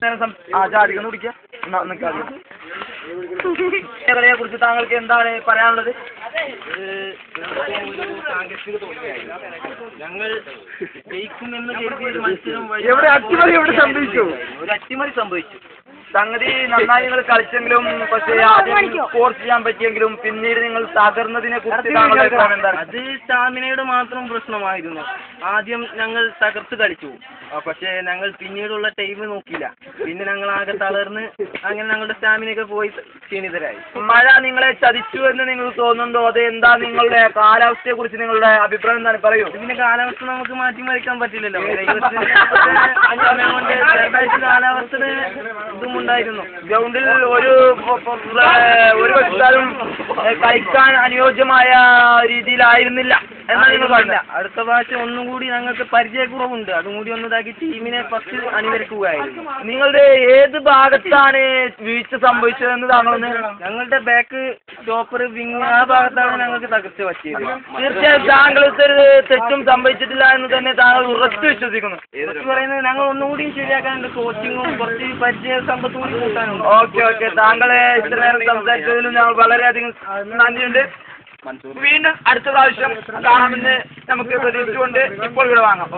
ചാടിക്കുന്നു കുടിക്കുക കളയെ കുറിച്ച് താങ്കൾക്ക് എന്താണ് പറയാനുള്ളത്? ഞങ്ങൾ ജയിക്കുമെന്ന് കരുതിയ മത്സരം ഒരു അട്ടിമറി സംഭവിച്ചു. സംഗതി നന്നായി നിങ്ങൾ കളിച്ചെങ്കിലും പക്ഷേ ആദ്യം സ്കോർ ചെയ്യാൻ പറ്റിയെങ്കിലും പിന്നീട് നിങ്ങൾ തകർന്നതിനെ കുറിച്ച് താങ്കളുടെ അഭിപ്രായം എന്താണ്? അത് സ്റ്റാമിനയുടെ മാത്രം പ്രശ്നമായിരുന്നു. ആദ്യം ഞങ്ങൾ തകർത്ത് കളിച്ചു, പക്ഷേ ഞങ്ങൾ പിന്നീടുള്ള ടൈം നോക്കിയില്ല. പിന്നെ ഞങ്ങൾ ആകെ തളർന്ന് അങ്ങനെ ഞങ്ങളുടെ സ്റ്റാമിനയൊക്കെ പോയി ക്ഷീണിതരായി. മഴ നിങ്ങളെ ചതിച്ചു എന്ന് നിങ്ങൾക്ക് തോന്നുന്നുണ്ടോ? അത് എന്താ നിങ്ങളുടെ കാലാവസ്ഥയെ കുറിച്ച് നിങ്ങളുടെ അഭിപ്രായം എന്താണ്? പറയൂ. ഇതിന്റെ കാലാവസ്ഥ നമുക്ക് മാറ്റിമറിക്കാൻ പറ്റില്ലല്ലോ. കാലാവസ്ഥയുടെ ഇതും ഉണ്ടായിരുന്നു. ഗ്രൗണ്ടിൽ ഒരു കളിക്കാരും കളിക്കാൻ അനുയോജ്യമായ രീതിയിലായിരുന്നില്ല എന്നാണ് നിങ്ങൾ പറഞ്ഞത്. അടുത്ത പ്രാവശ്യം ഒന്നും കൂടി ഞങ്ങൾക്ക് പരിചയക്കുറവുണ്ട്. അതും കൂടി ഒന്നിതാക്കി ടീമിനെ ഫസ്റ്റ് അണിനിരക്കുകയായിരുന്നു. നിങ്ങളുടെ ഏത് ഭാഗത്താണ് വീഴ്ച സംഭവിച്ചതെന്ന് താങ്കളൊന്ന്? ഞങ്ങളുടെ ബാക്ക് സ്റ്റോപ്പർ വിങ് ആ ഭാഗത്താണ് ഞങ്ങൾക്ക് തകർച്ച പറ്റിയത്. തീർച്ചയായും താങ്കൾക്ക് ഒരു തെറ്റും സംഭവിച്ചിട്ടില്ല എന്ന് തന്നെ താങ്കൾ ഉറച്ചു വിശ്വസിക്കുന്നു. പറയുന്നത് ഞങ്ങൾ ഒന്നുകൂടി ശരിയാക്കാനുണ്ട്. കോച്ചിങ്ങും കുറച്ച് പരിചയ സമ്പത്തും കൂടി കൂട്ടാനുണ്ട്. ഓക്കെ താങ്കളെ ഇത്ര നേരം സംസാരിച്ചതിലും ഞങ്ങൾ വളരെയധികം നന്ദിയുണ്ട്. വീണ്ടും അടുത്ത പ്രാവശ്യം കാണാമെന്ന് നമുക്ക് പ്രതീക്ഷിച്ചുകൊണ്ട് ഇപ്പോൾ ഇവിടെ വാങ്ങാം.